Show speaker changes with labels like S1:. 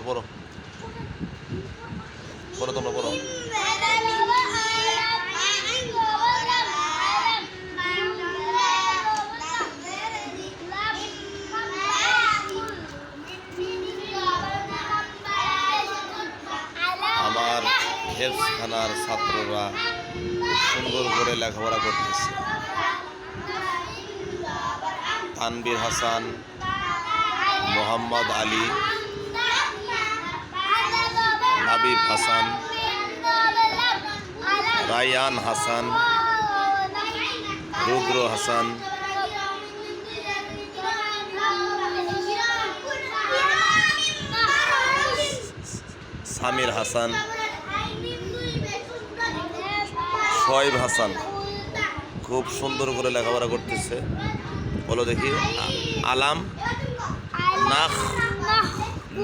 S1: পড়ো পড়ো তোমরা পড়ো। আমার হেফজখানার ছাত্ররা খুব সুন্দর করে লেখাপড়া করতেছে। তানবীর হাসান, মোহাম্মদ আলী, হাবিব হাসান, রায়ান হাসান, রুদ্র হাসান, সামির হাসান, শোয়েব হাসান খুব সুন্দর করে লেখাপড়া করতেছে। বলো দেখি। আলাম নাখ